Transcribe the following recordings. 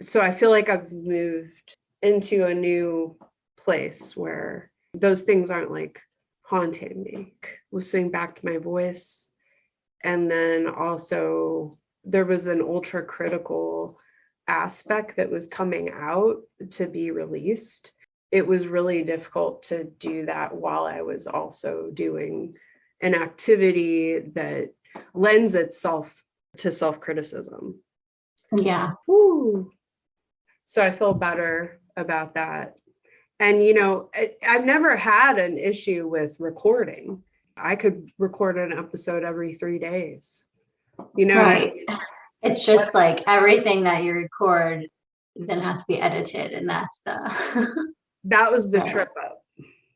So I feel like I've moved into a new place where those things aren't like haunting me, listening back to my voice. And then also there was an ultra critical aspect that was coming out to be released. It was really difficult to do that while I was also doing an activity that lends itself to self-criticism. Yeah. Woo. So I feel better about that. And, you know, I've never had an issue with recording. I could record an episode every 3 days. You know, right. It's just like everything that you record then has to be edited, and that's the that was the right. trip up.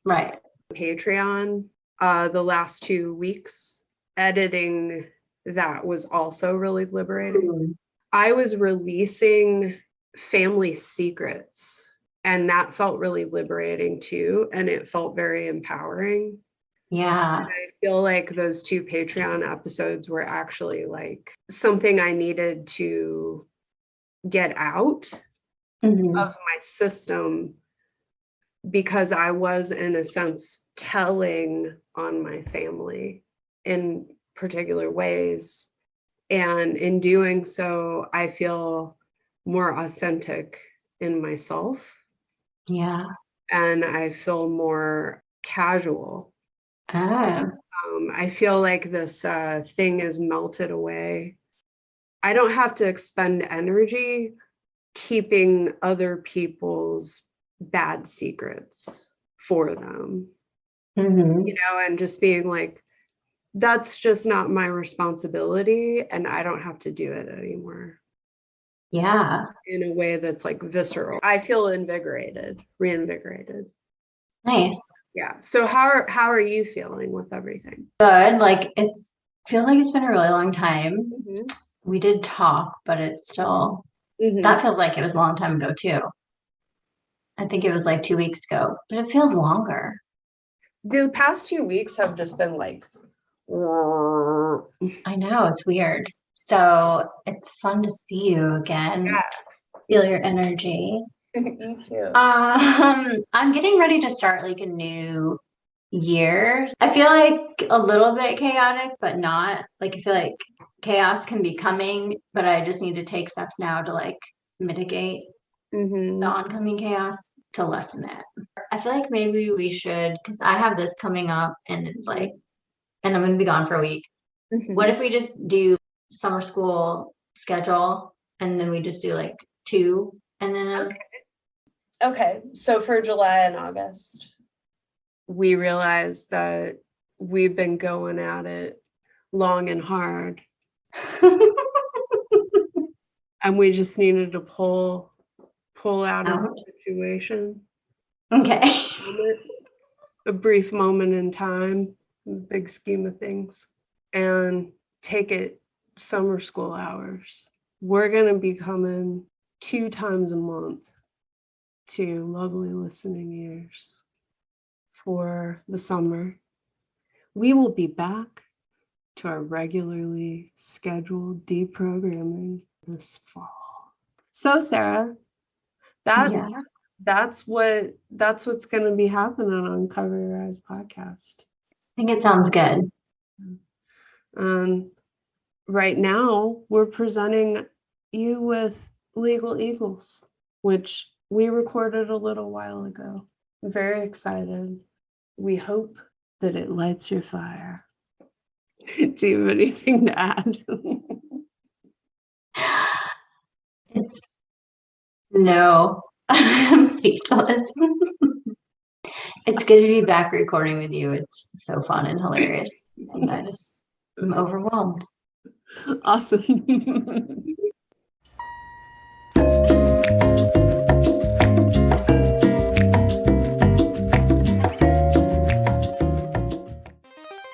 Right. Patreon, the last 2 weeks, editing that was also really liberating. Mm. I was releasing family secrets, and that felt really liberating too. And it felt very empowering. Yeah. And I feel like those 2 Patreon episodes were actually like something I needed to get out of my system, because I was, in a sense, telling on my family in particular ways. And in doing so, I feel more authentic in myself. Yeah. And I feel more casual. Oh. I feel like this thing is melted away. I don't have to expend energy keeping other people's bad secrets for them, you know, and just being like, that's just not my responsibility, and I don't have to do it anymore. Yeah. In a way that's like visceral. I feel reinvigorated. Nice. Yeah. So how are you feeling with everything? Good. Like feels like it's been a really long time. We did talk, but it's still that feels like it was a long time ago too. I think it was like 2 weeks ago, but it feels longer. The past 2 weeks have just been like, I know, it's weird. So it's fun to see you again. Yeah. Feel your energy. Me too. I'm getting ready to start like a new year. I feel like a little bit chaotic, but not. Like I feel like chaos can be coming, but I just need to take steps now to like mitigate the oncoming chaos, to lessen it. I feel like maybe we should, because I have this coming up and it's like, and I'm going to be gone for a week. What if we just do summer school schedule and then we just do like 2 and then okay. So for July and August, we realized that we've been going at it long and hard. And we just needed to pull out of the situation. Okay. A brief moment in time, in the big scheme of things, and take it summer school hours. We're going to be coming 2 times a month to lovely listening ears for the summer. We will be back to our regularly scheduled deprogramming this fall. So Sarah, that's what's going to be happening on Cover Your Eyes podcast. I think it sounds good. Right now we're presenting you with Leagle Eagles, which we recorded a little while ago. I'm very excited. We hope that it lights your fire. Do you have anything to add? No, I'm speechless. It's good to be back recording with you. It's so fun and hilarious. And I'm overwhelmed. Awesome.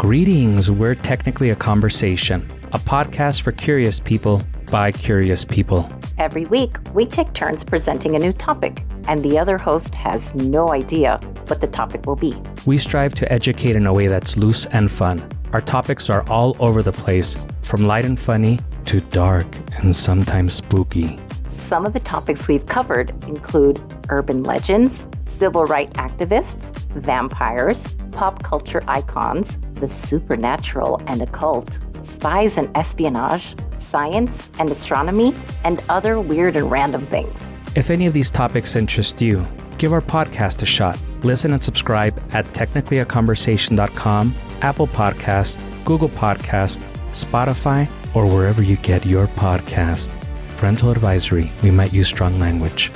Greetings, we're Technically a Conversation, a podcast for curious people by curious people. Every week, we take turns presenting a new topic, and the other host has no idea what the topic will be. We strive to educate in a way that's loose and fun. Our topics are all over the place, from light and funny to dark and sometimes spooky. Some of the topics we've covered include urban legends, civil rights activists, vampires, pop culture icons, the supernatural and occult, spies and espionage, science and astronomy, and other weird and random things. If any of these topics interest you, give our podcast a shot. Listen and subscribe at technicallyaconversation.com, Apple Podcasts, Google Podcasts, Spotify, or wherever you get your podcast. Parental advisory, we might use strong language.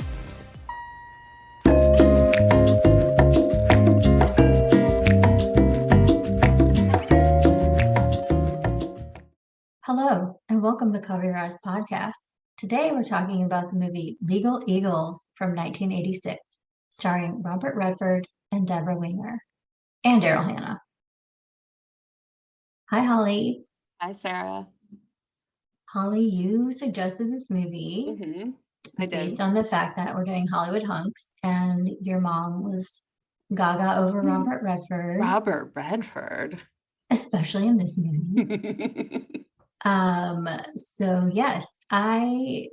Hello, and welcome to Cover Your Eyes podcast. Today we're talking about the movie Leagle Eagles from 1986, starring Robert Redford and Deborah Winger, and Daryl Hannah. Hi, Holly. Hi, Sarah. Holly, you suggested this movie I did. based on the fact that we're doing Hollywood hunks, and your mom was gaga over Robert Redford. Robert Redford. Especially in this movie. So yes, I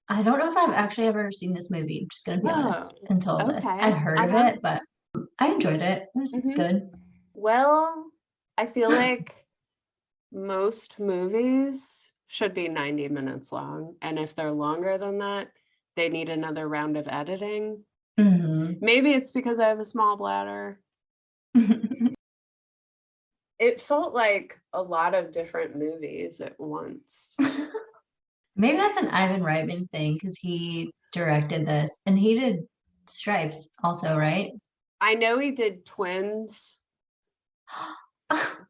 don't know if I've actually ever seen this movie. I'm just gonna be honest until this. Okay. I've heard of it, but I enjoyed it. It was good. Well, I feel like most movies should be 90 minutes long. And if they're longer than that, they need another round of editing. Maybe it's because I have a small bladder. It felt like a lot of different movies at once. Maybe that's an Ivan Reitman thing because he directed this and he did Stripes also, right? I know he did Twins.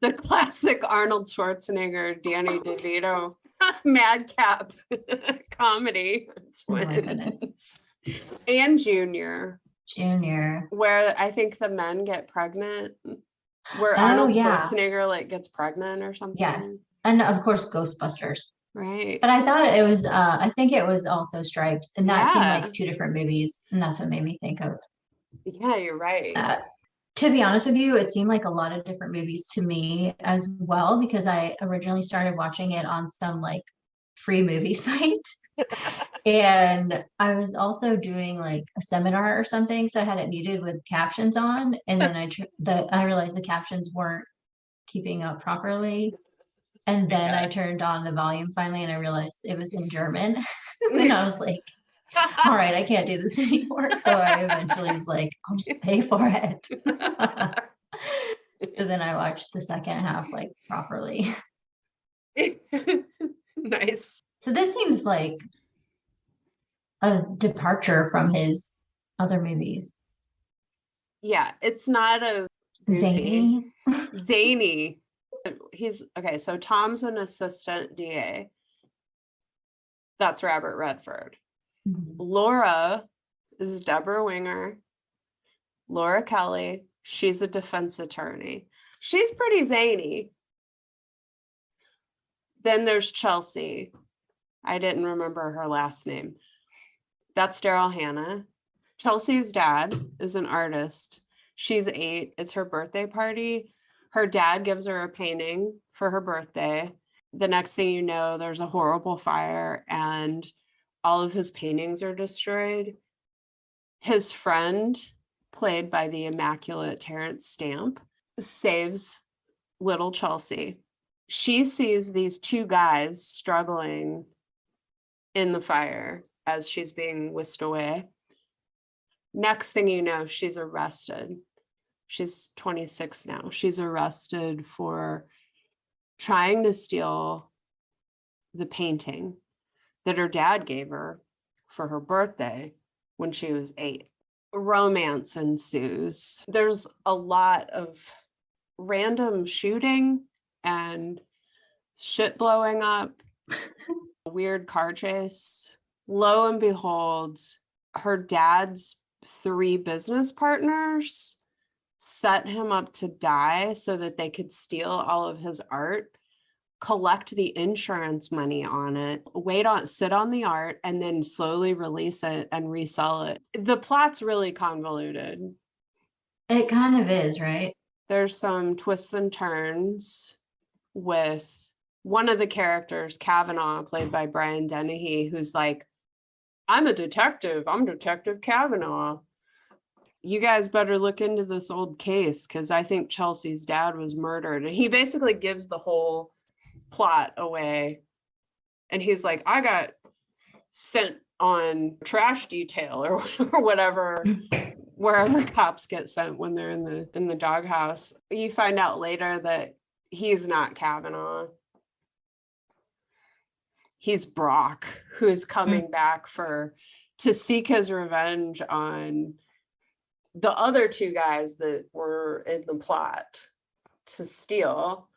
The classic Arnold Schwarzenegger, Danny DeVito, madcap comedy. Oh my goodness. Twins. And Junior, where I think the men get pregnant, where Arnold Schwarzenegger like gets pregnant or something. Yes, and of course Ghostbusters. Right. But I thought it was, I think it was also Stripes, and that seemed like two different movies, and that's what made me think of. Yeah, you're right. To be honest with you, it seemed like a lot of different movies to me as well, because I originally started watching it on some like free movie site. And I was also doing like a seminar or something, so I had it muted with captions on, and then I realized the captions weren't keeping up properly. And then I turned on the volume finally, and I realized it was in German. And I was like, all right, I can't do this anymore. So I eventually was like, I'll just pay for it. So then I watched the second half like properly. Nice. So this seems like a departure from his other movies. Yeah, it's not a Zany. He's okay. So Tom's an assistant DA. That's Robert Redford. Laura is Deborah Winger. Laura Kelly, she's a defense attorney. She's pretty zany. Then there's Chelsea. I didn't remember her last name. That's Daryl Hannah. Chelsea's dad is an artist. She's 8. It's her birthday party. Her dad gives her a painting for her birthday. The next thing you know, there's a horrible fire and all of his paintings are destroyed. His friend, played by the immaculate Terrence Stamp, saves little Chelsea. She sees these two guys struggling in the fire as she's being whisked away. Next thing you know, she's arrested. She's 26 now. She's arrested for trying to steal the painting that her dad gave her for her birthday when she was 8. Romance ensues. There's a lot of random shooting and shit blowing up, a weird car chase. Lo and behold, her dad's 3 business partners set him up to die so that they could steal all of his art, collect the insurance money on it, sit on the art, and then slowly release it and resell it. The plot's really convoluted. It kind of is, right? There's some twists and turns with one of the characters, Kavanaugh, played by Brian Dennehy, who's like I'm a detective. I'm Detective Kavanaugh. You guys better look into this old case because I think Chelsea's dad was murdered. And he basically gives the whole plot away. And he's like, I got sent on trash detail or whatever, wherever cops get sent when they're in the doghouse. You find out later that he's not Kavanaugh. He's Brock, who's coming back to seek his revenge on the other two guys that were in the plot to steal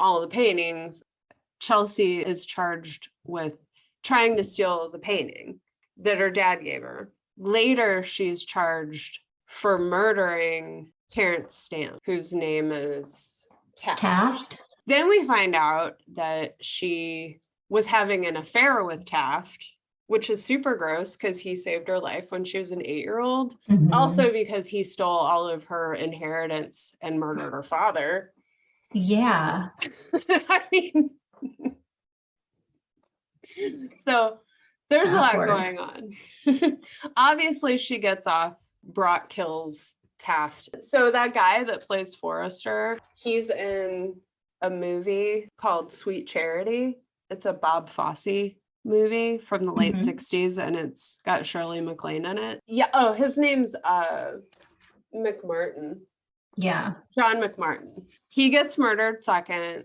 all the paintings. Chelsea is charged with trying to steal the painting that her dad gave her. Later, she's charged for murdering Terrence Stamp, whose name is Taft. Then we find out that she was having an affair with Taft, which is super gross because he saved her life when she was an 8-year-old. Mhm. Also because he stole all of her inheritance and murdered her father. Yeah. I mean, so there's Awkward. a lot going on. Obviously, she gets off. Brock kills Taft. So that guy that plays Forrester, he's in a movie called Sweet Charity. It's a Bob Fosse movie from the late 60s, and it's got Shirley MacLaine in it. Yeah. Oh, his name's McMartin. Yeah. John McMartin. He gets murdered second.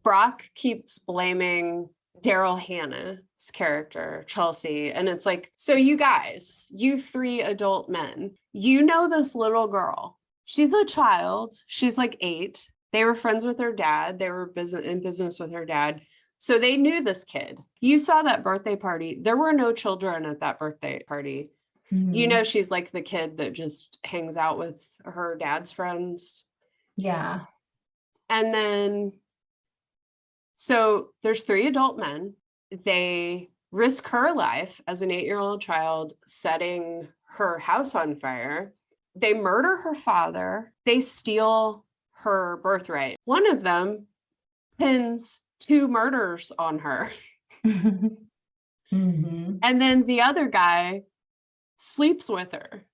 Brock keeps blaming Daryl Hannah's character, Chelsea. And it's like, so you guys, you 3 adult men, you know this little girl. She's a child. She's like 8. They were friends with her dad. They were in business with her dad. So they knew this kid. You saw that birthday party. There were no children at that birthday party. Mhm. You know, she's like the kid that just hangs out with her dad's friends. Yeah. And then, so there's 3 adult men. They risk her life as an 8-year-old child, setting her house on fire. They murder her father. They steal her birthright. One of them pins 2 murders on her. Mhm. And then the other guy sleeps with her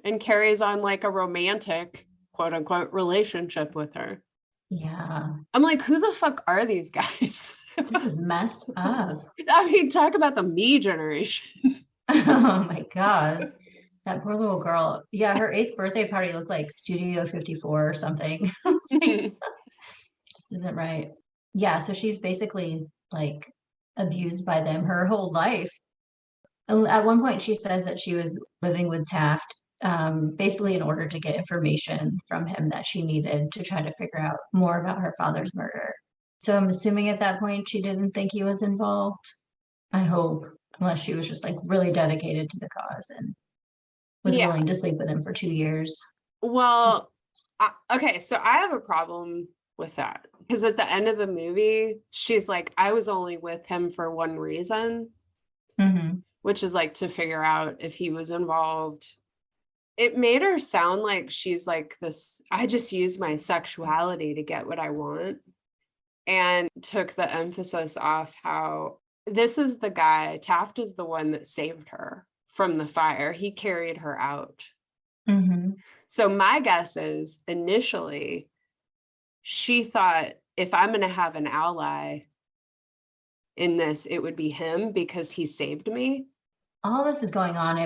and carries on like a romantic, quote unquote, relationship with her. Yeah. I'm like, who the fuck are these guys? This is messed up. I mean, talk about the me generation. Oh my God. That poor little girl. Yeah, her 8th birthday party looked like Studio 54 or something. This isn't right. Yeah, so she's basically like abused by them her whole life. And at one point, she says that she was living with Taft, basically in order to get information from him that she needed to try to figure out more about her father's murder. So I'm assuming at that point she didn't think he was involved. I hope, unless she was just like really dedicated to the cause and was Yeah. willing to sleep with him for 2 years. Well, okay, so I have a problem with that because at the end of the movie, she's like, I was only with him for one reason, which is like to figure out if he was involved. It made her sound like she's like this, I just use my sexuality to get what I want, and took the emphasis off how this is the guy, Taft is the one that saved her from the fire. He carried her out. So my guess is initially she thought, if I'm going to have an ally in this, it would be him because he saved me. All this is going on.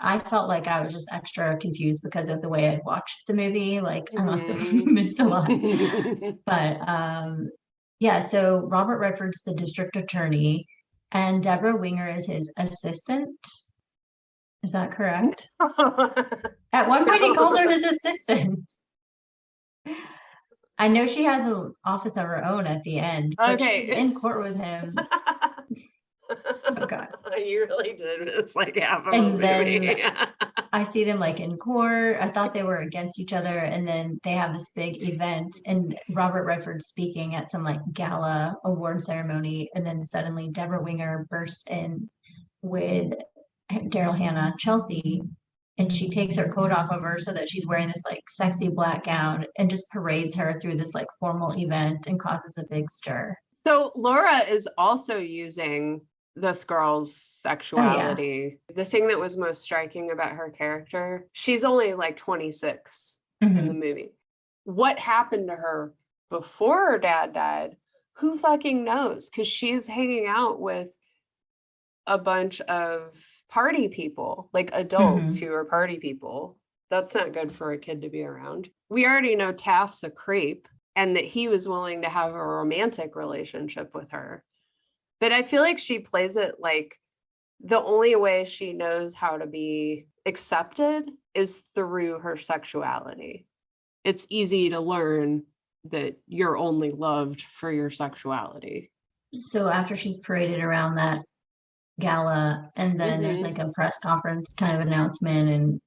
I felt like I was just extra confused because of the way I'd watched the movie. Like I must have missed a lot. But yeah, so Robert Redford's the district attorney and Deborah Winger is his assistant. Is that correct? At one point he calls her his assistant. I know she has an office of her own at the end, but she's in court with him. Oh God. You really did miss like half of And the then movie. I see them like in court. I thought they were against each other, and then they have this big event and Robert Redford speaking at some like gala award ceremony, and then suddenly Deborah Winger bursts in with Daryl Hannah, Chelsea, and she takes her coat off of her so that she's wearing this like sexy black gown and just parades her through this like formal event and causes a big stir. So Laura is also using this girl's sexuality. The thing that was most striking about her character, she's only like 26 in the movie. What happened to her before her dad died? Who fucking knows? Because she's hanging out with a bunch of party people, like adults who are party people. That's not good for a kid to be around. We already know Taft's a creep and that he was willing to have a romantic relationship with her. But I feel like she plays it like the only way she knows how to be accepted is through her sexuality. It's easy to learn that you're only loved for your sexuality. So after she's paraded around that gala, and then there's like a press conference kind of announcement, and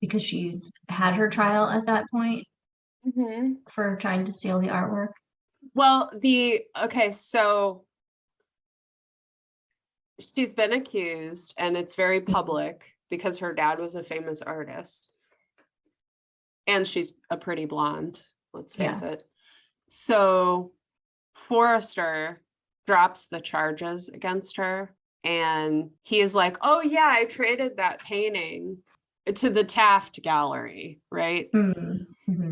because she's had her trial at that point for trying to steal the artwork. Well, so she's been accused, and it's very public because her dad was a famous artist. And she's a pretty blonde, let's face it. So Forrester drops the charges against her, and he is like, oh yeah, I traded that painting to the Taft Gallery, right?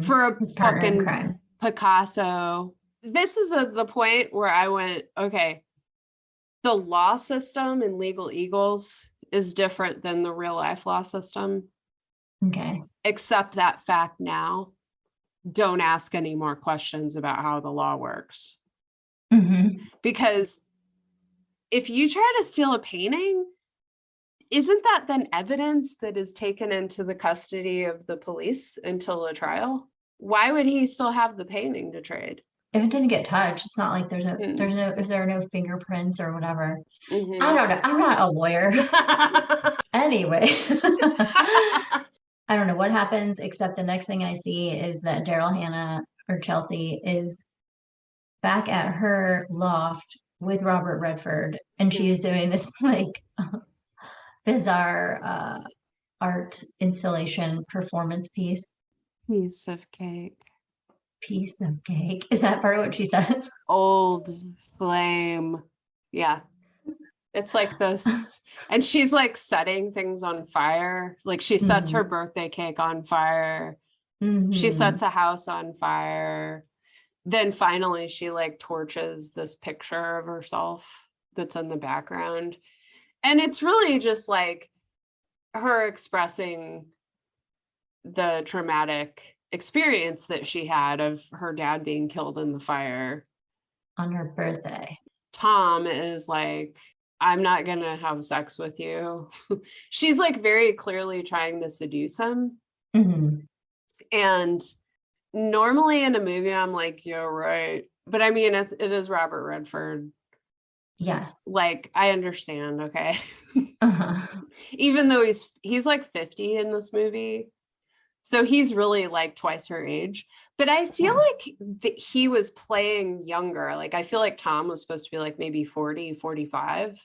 For a fucking crime. Picasso. This is the point where I went, okay, the law system in Leagle Eagles is different than the real life law system. Okay. Accept that fact now. Don't ask any more questions about how the law works. Because if you try to steal a painting, isn't that then evidence that is taken into the custody of the police until a trial? Why would he still have the painting to trade? If it didn't get touched, it's not like if there are no fingerprints or whatever. I don't know. I'm not a lawyer. Anyway. I don't know what happens, except the next thing I see is that Daryl Hannah or Chelsea is back at her loft with Robert Redford, and she's doing this like bizarre art installation performance piece. Piece of cake. Piece of cake. Is that part of what she says? Old flame. Yeah. It's like this. And she's like setting things on fire. Like she sets her birthday cake on fire. She sets a house on fire. Then finally she like torches this picture of herself that's in the background. And it's really just like her expressing the traumatic experience that she had of her dad being killed in the fire on her birthday. Tom is like, I'm not gonna have sex with you. She's like very clearly trying to seduce him. And normally in a movie I'm like, yeah, right. But I mean, it is Robert Redford. Yes. Like, I understand, okay? Even though he's like 50 in this movie. So he's really like twice her age. But I feel like he was playing younger. Like, I feel like Tom was supposed to be like maybe 40, 45.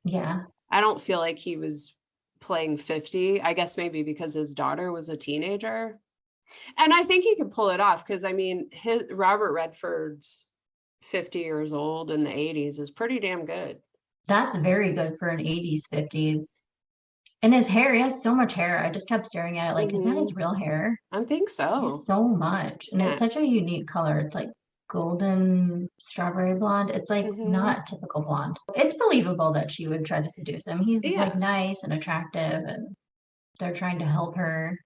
Yeah. I don't feel like he was playing 50. I guess maybe because his daughter was a teenager. And I think he could pull it off because, I mean, Robert Redford's 50 years old in the 80s is pretty damn good. That's very good for an 80s, 50s. And his hair, he has so much hair. I just kept staring at it like, is that his real hair? I think so. So much. And it's such a unique color. It's like golden strawberry blonde. It's like not typical blonde. It's believable that she would try to seduce him. He's like nice and attractive, and they're trying to help her.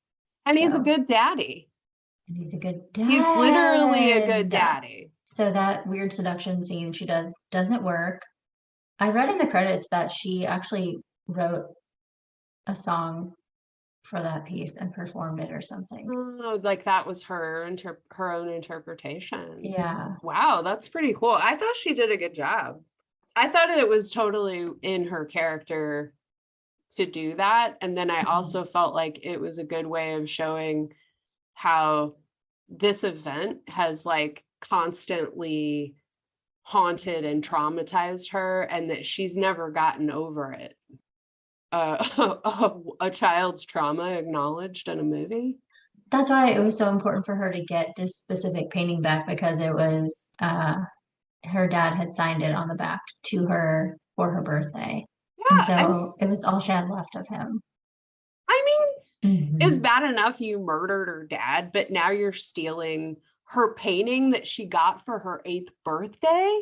And he's a good daddy. And he's a good dad. He's literally a good daddy. So that weird seduction scene she doesn't work. I read in the credits that she actually wrote a song for that piece and performed it or something. Oh, like that was her own interpretation. Yeah. Wow, that's pretty cool. I thought she did a good job. I thought it was totally in her character to do that. And then I also felt like it was a good way of showing how this event has like constantly haunted and traumatized her, and that she's never gotten over it. A child's trauma acknowledged in a movie. That's why it was so important for her to get this specific painting back, because it was her dad had signed it on the back to her for her birthday. Yeah, And so it was all she had left of him. I mean, it's Mhm. bad enough you murdered her dad, but now you're stealing her painting that she got for her 8th birthday,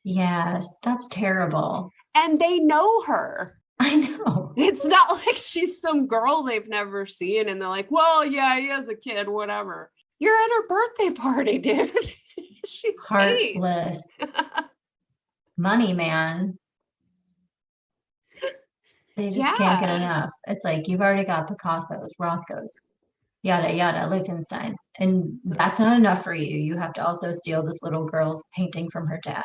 Yes, that's terrible. and they know her. I know. It's not like she's some girl they've never seen and they're like, well, yeah, he has a kid, whatever. You're at her birthday party, dude. She's 8. Heartless. Money, man. They just can't get Yeah. enough. It's like you've already got Picasso's, Rothko's, yada yada, Liechtenstein's, and that's not enough for you. You have to also steal this little girl's painting from her dad.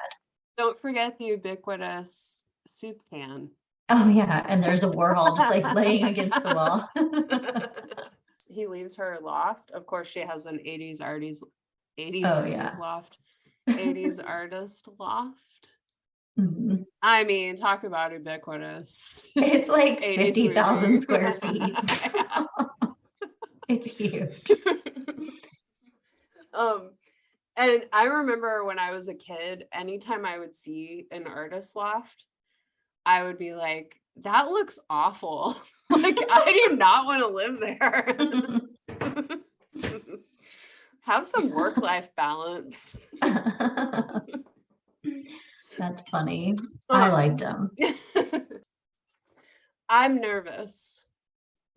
Don't forget the ubiquitous soup can. Oh yeah, and there's a Warhol just like laying against the wall. He leaves her loft. Of course, she has an 80s artist, 80s Oh, artist yeah. loft. 80s artist loft. Mhm. I mean, talk about ubiquitous. It's like 80s 50,000 movie. square feet. Yeah. It's huge. And I remember when I was a kid, anytime I would see an artist loft, I would be like, that looks awful. Like, I do not want to live there. Have some work-life balance. That's funny. I liked them. I'm nervous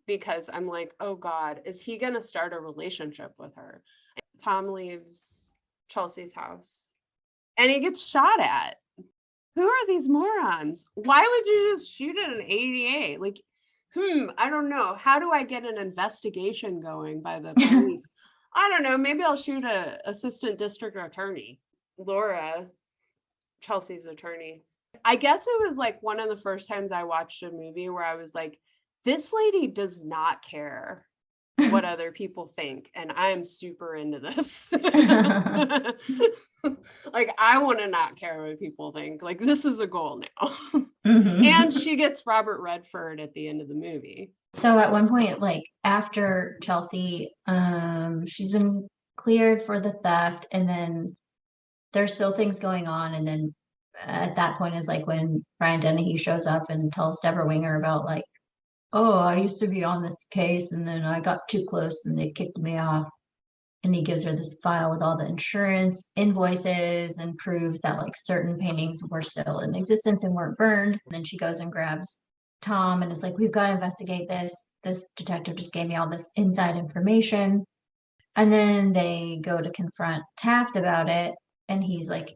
because I'm like, oh God, is he going to start a relationship with her? Tom leaves Chelsea's house and he gets shot at. Who are these morons? Why would you just shoot at an 88? Like, I don't know. How do I get an investigation going by the police? I don't know. Maybe I'll shoot a assistant district attorney, Laura, Chelsea's attorney. I guess it was like one of the first times I watched a movie where I was like, this lady does not care what other people think, and I'm super into this. Like, I want to not care what people think. Like, this is a goal now. Mhm. And she gets Robert Redford at the end of the movie. So at one point, like after Chelsea, she's been cleared for the theft, and then there's still things going on. And then at that point is like when Brian Dennehy shows up and tells Deborah Winger about like, oh, I used to be on this case and then I got too close and they kicked me off. And he gives her this file with all the insurance invoices and proves that like certain paintings were still in existence and weren't burned. And then she goes and grabs Tom and is like, we've got to investigate this. This detective just gave me all this inside information. And then they go to confront Taft about it. And he's like,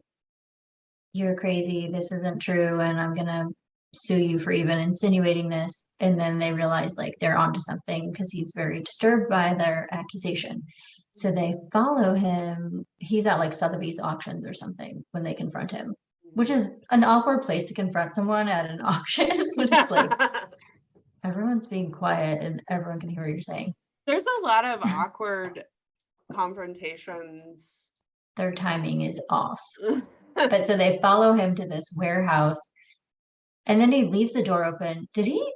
you're crazy. This isn't true. And I'm going to sue you for even insinuating this. And then they realize like they're onto something because he's very disturbed by their accusation. So they follow him. He's at like Sotheby's auctions or something when they confront him, which is an awkward place to confront someone at an auction. But it's like everyone's being quiet and everyone can hear what you're saying. There's a lot of awkward confrontations. Their timing is off. But so they follow him to this warehouse and then he leaves the door open. Did he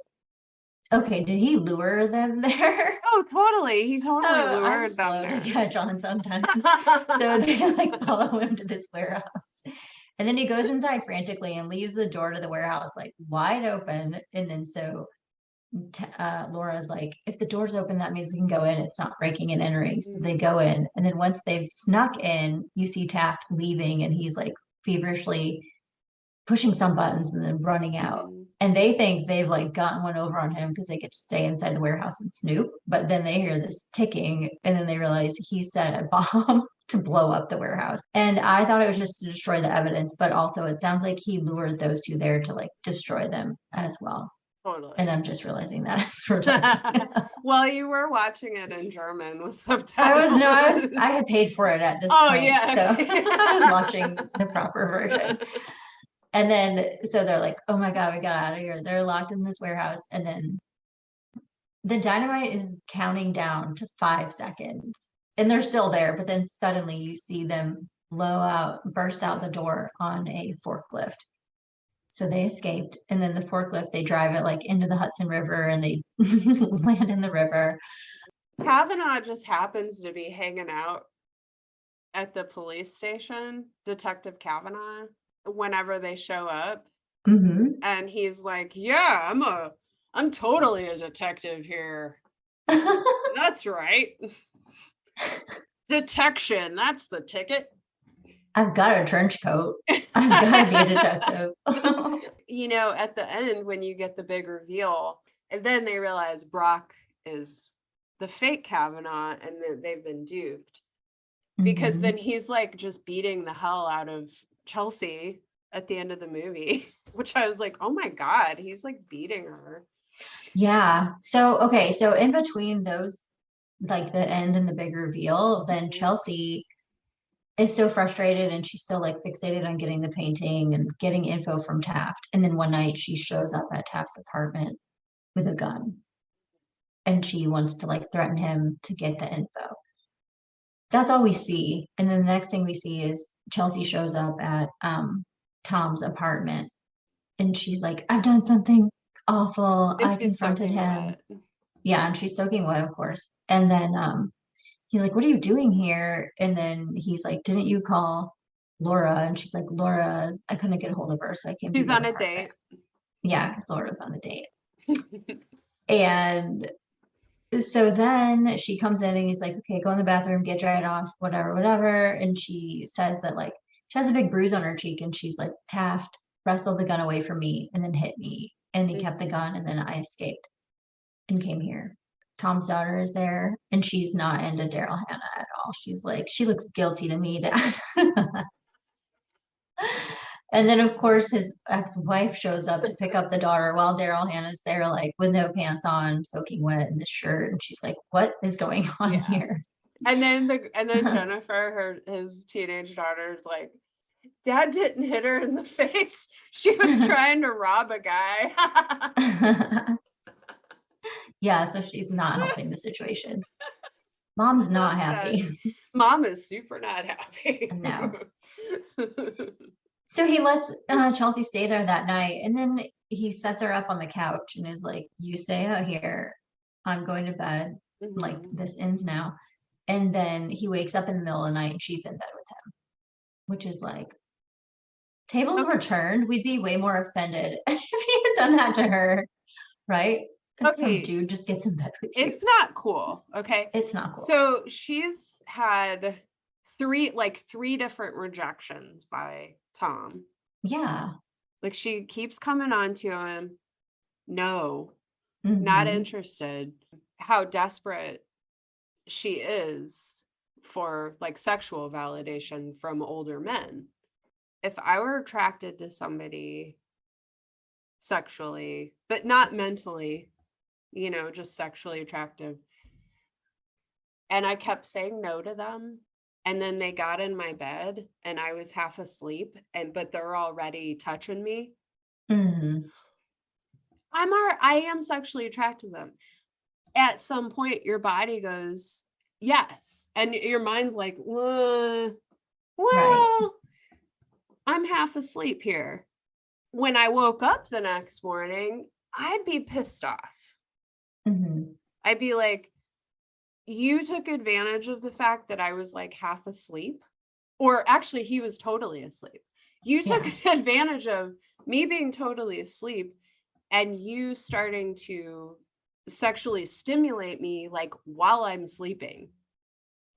lure them there? Oh, totally. He totally I'm lured slow them to there. catch on sometimes. So they like follow him to this warehouse. And then he goes inside frantically and leaves the door to the warehouse like wide open. And then so Laura's like, if the door's open, that means we can go in. It's not breaking and entering. So they go in. And then once they've snuck in, you see Taft leaving and he's like feverishly pushing some buttons and then running out. And they think they've like gotten one over on him because they get to stay inside the warehouse and snoop. But then they hear this ticking and then they realize he set a bomb to blow up the warehouse. And I thought it was just to destroy the evidence, but also it sounds like he lured those two there to like destroy them as well. Totally. And I'm just realizing that as we're talking. Well, you were watching it in German with subtitles. I had paid for it at this Oh, point. yeah. So I was watching the proper version. And then, so they're like, oh my God, we got out of here. They're locked in this warehouse. And then the dynamite is counting down to 5 seconds. And they're still there. But then suddenly you see them burst out the door on a forklift. So they escaped. And then the forklift, they drive it like into the Hudson River and they land in the river. Kavanaugh just happens to be hanging out at the police station, Detective Kavanaugh, whenever they show up. And he's like, yeah, I'm totally a detective here. That's right. Detection, that's the ticket. I've got a trench coat. I've got to be a detective. You know, at the end, when you get the big reveal, and then they realize Brock is the fake Kavanaugh and that they've been duped. Because then he's like just beating the hell out of Chelsea at the end of the movie, which I was like, oh my God, he's like beating her. Yeah. So, okay. So in between those, like the end and the big reveal, then Chelsea is so frustrated and she's still like fixated on getting the painting and getting info from Taft. And then one night she shows up at Taft's apartment with a gun and she wants to like threaten him to get the info. That's all we see. And then the next thing we see is Chelsea shows up at Tom's apartment and she's like, I've done something awful. I confronted him. Wet. Yeah, and she's soaking wet, of course. And then he's like, what are you doing here? And then he's like, didn't you call Laura? And she's like, Laura, I couldn't get a hold of her, so I came to She's your on a apartment. date. Yeah, because Laura's on a date. And so then she comes in and he's like, okay, go in the bathroom, get dried off, whatever. And she says that like she has a big bruise on her cheek and she's like, Taft wrestled the gun away from me and then hit me. And he kept the gun and then I escaped and came here. Tom's daughter is there and she's not into Daryl Hannah at all. She's like, she looks guilty to me, Dad. And then of course his ex-wife shows up to pick up the daughter while Daryl Hannah's there like with no pants on, soaking wet in the shirt. And she's like, what is going on here? And then Jennifer, his teenage daughter, is like, Dad didn't hit her in the face. She was trying to rob a guy. Yeah, so she's not helping the situation. Mom's not happy. Mom is super not happy. No. So he lets Chelsea stay there that night and then he sets her up on the couch and is like, you stay out here. I'm going to bed. Like this ends now. And then he wakes up in the middle of the night and she's in bed with him, which is like, tables were turned. We'd be way more offended if he had done that to her, right? Some dude just gets in bed with you. It's not cool. Okay. It's not cool. So she's had three different rejections by Tom. Yeah. Like she keeps coming on to him. No, not interested. How desperate she is for like sexual validation from older men. If I were attracted to somebody sexually, but not mentally, you know, just sexually attractive, and I kept saying no to them, and then they got in my bed and I was half asleep but they're already touching me. I am sexually attracted to them. At some point your body goes yes, and your mind's like, well, right. I'm half asleep here. When I woke up the next morning, I'd be pissed off. I'd be like, you took advantage of the fact that I was like half asleep, or actually he was totally asleep. You took advantage of me being totally asleep and you starting to sexually stimulate me like while I'm sleeping.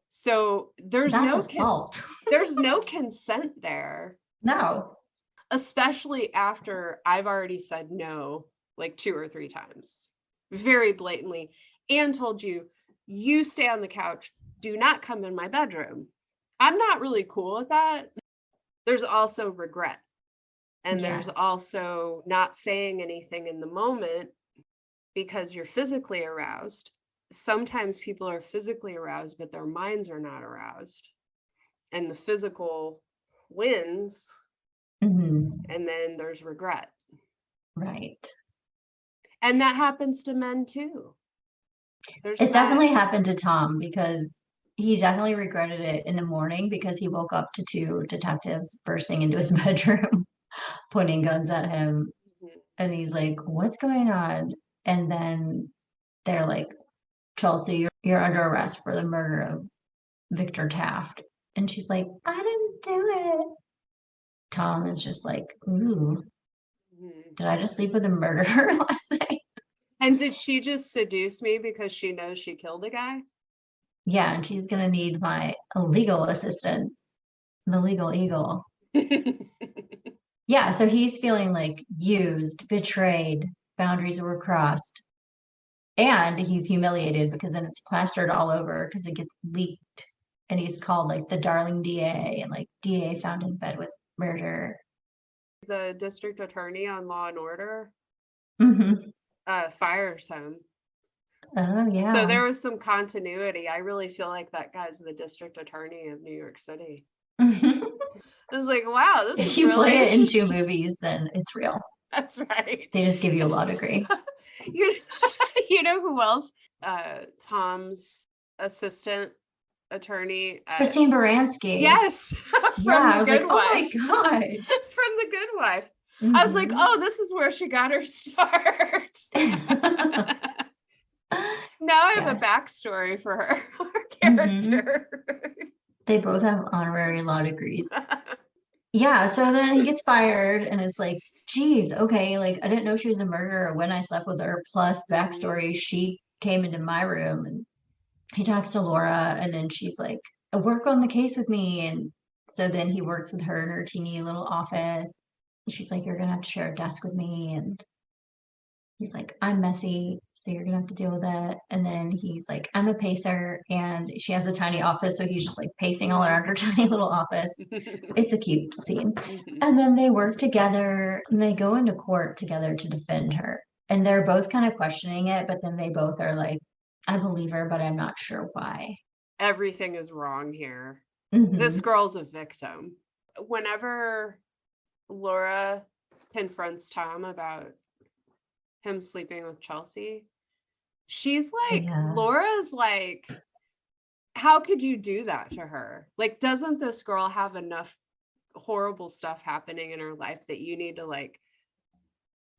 So there's there's no consent there. No. Especially after I've already said no like 2 or 3 times, very blatantly, and told you, you stay on the couch, do not come in my bedroom. I'm not really cool with that. There's also regret. And there's also not saying anything in the moment because you're physically aroused. Sometimes people are physically aroused, but their minds are not aroused. And the physical wins. And then there's regret. Right. And that happens to men too. It definitely happened to Tom because he definitely regretted it in the morning because he woke up to 2 detectives bursting into his bedroom, pointing guns at him. And he's like, what's going on? And then they're like, Chelsea, you're under arrest for the murder of Victor Taft. And she's like, I didn't do it. Tom is just like, ooh. Did I just sleep with a murderer last night? And did she just seduce me because she knows she killed a guy? Yeah, and she's gonna need my legal assistance, the Leagle Eagle. Yeah, so he's feeling like used, betrayed, boundaries were crossed, and he's humiliated because then it's plastered all over because it gets leaked, and he's called like the darling DA, and like DA found in bed with murder. The district attorney on Law and Order Mm-hmm. fires him. Oh yeah. So there was some continuity. I really feel like that guy's the district attorney of New York City. I was like, wow, this If is you really play it in 2 interesting. movies, then it's real. That's right. They just give you a law degree. You know who else? Tom's assistant attorney. Christine Baranski. Yes. From Yeah, The I was Good like, oh my Wife. God. From The Good Wife. I was like, Mhm. oh, this is where she got her start. Now I have a Yes. backstory for her Mhm. character. They both have honorary law degrees. Yeah, so then he gets fired, and it's like, geez, okay, like I didn't know she was a murderer when I slept with her. Plus, backstory, she came into my room and he talks to Laura, and then she's like, work on the case with me. And so then he works with her in her teeny little office. And she's like, you're gonna have to share a desk with me. And he's like, I'm messy, so you're gonna have to deal with it. And then he's like, I'm a pacer, and she has a tiny office, so he's just like pacing all around her tiny little office. It's a cute scene. And then they work together and they go into court together to defend her. And they're both kind of questioning it, but then they both are like, I believe her, but I'm not sure why. Everything is wrong here. Mhm. This girl's a victim. Whenever Laura confronts Tom about him sleeping with Chelsea, she's like, Yeah. Laura's like, how could you do that to her? Like, doesn't this girl have enough horrible stuff happening in her life that you need to like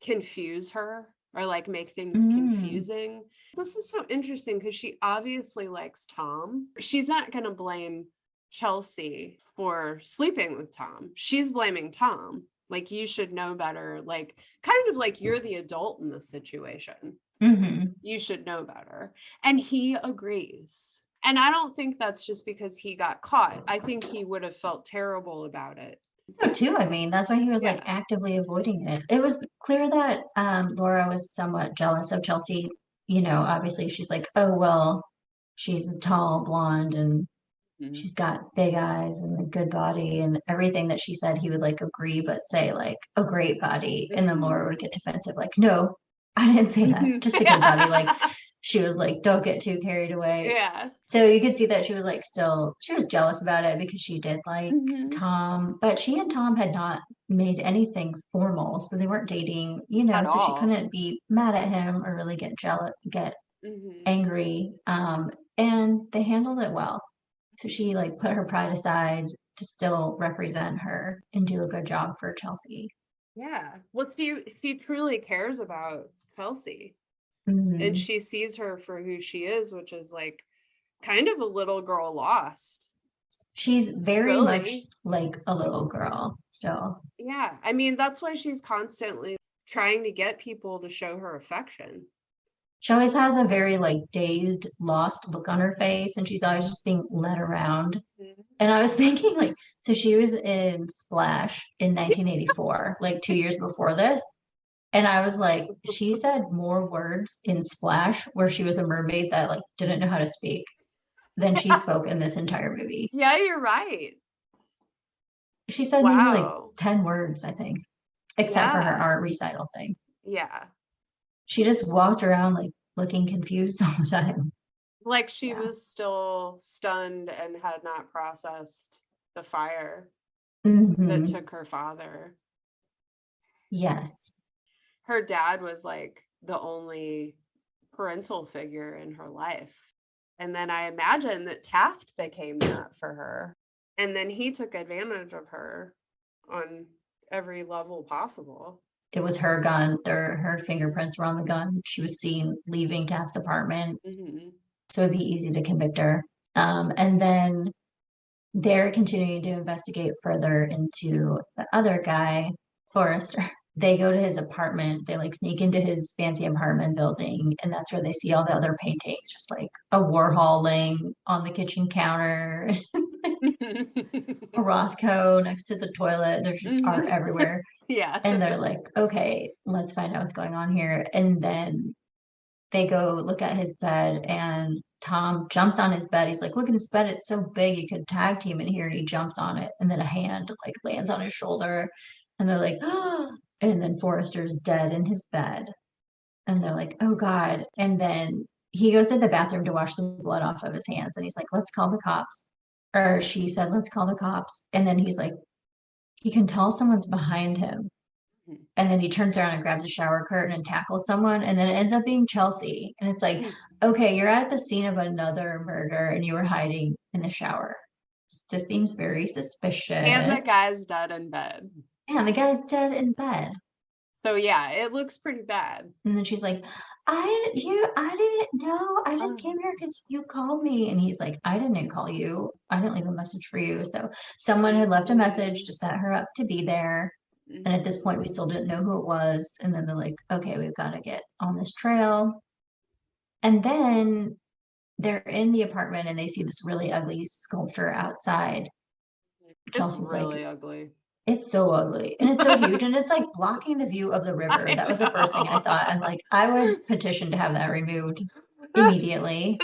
confuse her or like make things confusing? This is so interesting because she obviously likes Tom. She's not going to blame Chelsea for sleeping with Tom. She's blaming Tom. Like, you should know better. Like, kind of like you're the adult in this situation. Mhm. You should know better. And he agrees. And I don't think that's just because he got caught. I think he would have felt terrible about it. So too, I mean, that's why he was like Yeah. actively avoiding it. It was clear that Laura was somewhat jealous of Chelsea. You know, obviously she's like, oh, well, she's a tall blonde and she's got big eyes and a good body, and everything that she said, he would like agree, but say like a great body. And then Laura would get defensive, like, no, I didn't say that, just a good body. Like, she was like, don't get too carried away. Yeah. So you could see that she was like, she was jealous about it because she did like Tom, but she and Tom had not made anything formal. So they weren't dating, you know, At so she all. couldn't be mad at him or really get jealous, get angry. And they handled it well. So she like put her pride aside to still represent her and do a good job for Chelsea. Yeah. Well, she truly cares about Chelsea. Mhm. And she sees her for who she is, which is like kind of a little girl lost. She's very Really? much like a little girl still. Yeah. I mean, that's why she's constantly trying to get people to show her affection. She always has a very like dazed, lost look on her face, and she's always just being led around. And I was thinking, like, so she was in Splash in 1984, like 2 years before this. And I was like, she said more words in Splash, where she was a mermaid that like didn't know how to speak, than she spoke in this entire movie. Yeah, you're right. She said maybe like Wow. 10 words, I think, except for her Yeah. art recital thing. Yeah. She just walked around like looking confused all the time. Like she Yeah. was still stunned and had not processed the fire Mhm. that took her father. Yes. Her dad was like the only parental figure in her life. And then I imagine that Taft became that for her. And then he took advantage of her on every level possible. It was her gun. Her fingerprints were on the gun. She was seen leaving Taft's apartment. So it'd be easy to convict her. And then they're continuing to investigate further into the other guy, Forrester. they go to his apartment. They like sneak into his fancy apartment building, and that's where they see all the other paintings, just like a Warhol laying on the kitchen counter, a Rothko next to the toilet. There's just art everywhere. Yeah. And they're like, okay, let's find out what's going on here. And then they go look at his bed, and Tom jumps on his bed. He's like, look at his bed. It's so big. You could tag team in here. And he jumps on it. And then a hand like lands on his shoulder. And they're like, oh. And then Forrester's dead in his bed. And they're like, oh God. And then he goes to the bathroom to wash the blood off of his hands. And he's like, let's call the cops. Or she said, let's call the cops. And then he's like, he can tell someone's behind him. And then he turns around and grabs a shower curtain and tackles someone. And then it ends up being Chelsea. And it's like, okay, you're at the scene of another murder and you were hiding in the shower. This seems very suspicious. And the guy's dead in bed. And the guy's dead in bed. So yeah, it looks pretty bad. And then she's like, I didn't know. I just came here because you called me. And he's like, I didn't call you. I didn't leave a message for you. So someone had left a message to set her up to be there. And at this point, we still didn't know who it was. And then they're like, okay, we've got to get on this trail. And then they're in the apartment and they see this really ugly sculpture outside. Chelsea's It's really like, ugly. it's so ugly. And it's so huge. And it's like blocking the view of the river. That was the first thing I thought. I'm like, I would petition to have that removed immediately.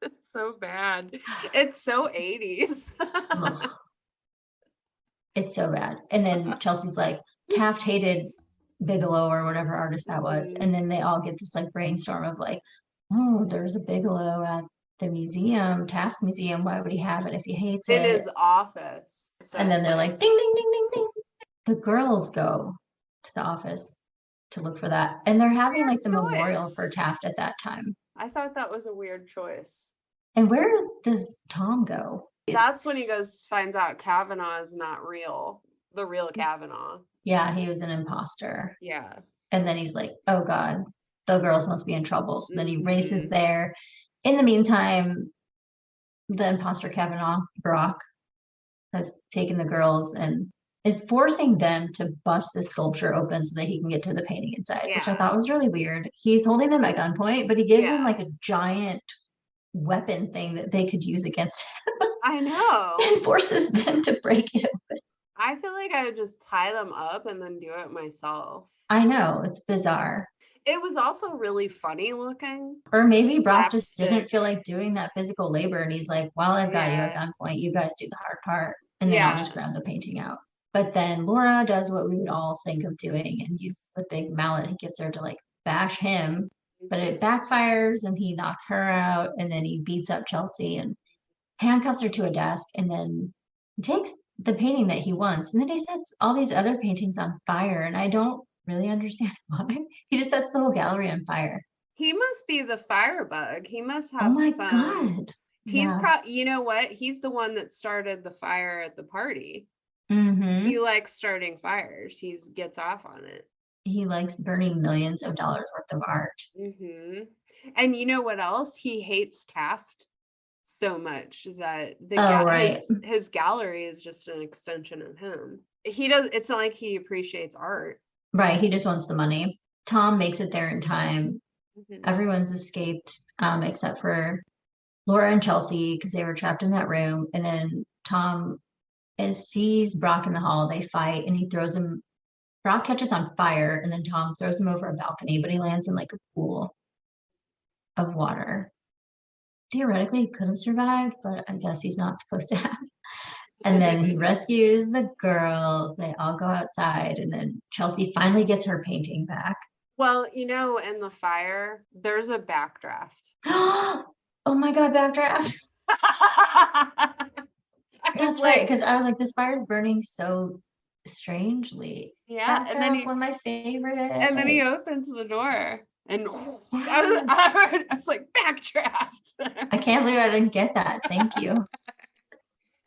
It's so bad. It's so 80s. Ugh. It's so bad. And then Chelsea's like, Taft hated Bigelow or whatever artist that was. And then they all get this like brainstorm of like, oh, there's a Bigelow at the museum, Taft's museum. Why would he have it if he hates it? In his office. So And then it's they're like, ding, ding, ding, ding, ding. The girls go to the office to look for that. And they're having like the Weird memorial choice. for Taft at that time. I thought that was a weird choice. And where does Tom go? That's when he finds out Kavanaugh is not real. The real Kavanaugh. Yeah, he was an imposter. Yeah. And then he's like, oh God, the girls must be in trouble. So then he races there. In the meantime, the imposter Kavanaugh, Brock, has taken the girls and is forcing them to bust the sculpture open so that he can get to the painting inside, which I thought was really weird. He's holding them at gunpoint, but he gives them like a giant weapon thing that they could use against him. I know. And forces them to break it open. I feel like I would just tie them up and then do it myself. I know, it's bizarre. It was also really funny looking. Or maybe Brock just didn't feel like doing that physical labor and he's like, well, I've got you at gunpoint. You guys do the hard part. And then I'll just grab the painting out. But then Laura does what we would all think of doing and uses the big mallet he gives her to like bash him. But it backfires and he knocks her out and then he beats up Chelsea and handcuffs her to a desk and then he takes the painting that he wants and then he sets all these other paintings on fire and I don't really understand why. He just sets the whole gallery on fire. He must be the firebug. He must have Oh my God. He's you know what? He's the one that started the fire at the party. Mm-hmm. He likes starting fires. He gets off on it. He likes burning millions of dollars worth of art. Mm-hmm. And you know what else? He hates Taft so much that his gallery is just an extension of him. It's not like he appreciates art. Right. He just wants the money. Tom makes it there in time. Mm-hmm. Everyone's escaped except for Laura and Chelsea because they were trapped in that room. And then Tom sees Brock in the hall. They fight and he throws him. Brock catches on fire and then Tom throws him over a balcony, but he lands in like a pool of water. Theoretically, he could have survived, but I guess he's not supposed to have. And then he rescues the girls. They all go outside. And then Chelsea finally gets her painting back. Well, in the fire, there's a backdraft. Oh my God, backdraft. That's right. Because I was like, this fire is burning so strangely. Yeah. Backdraft, And then one of my favorites. And then he opens the door. And I was like, backdraft. I can't believe I didn't get that. Thank you.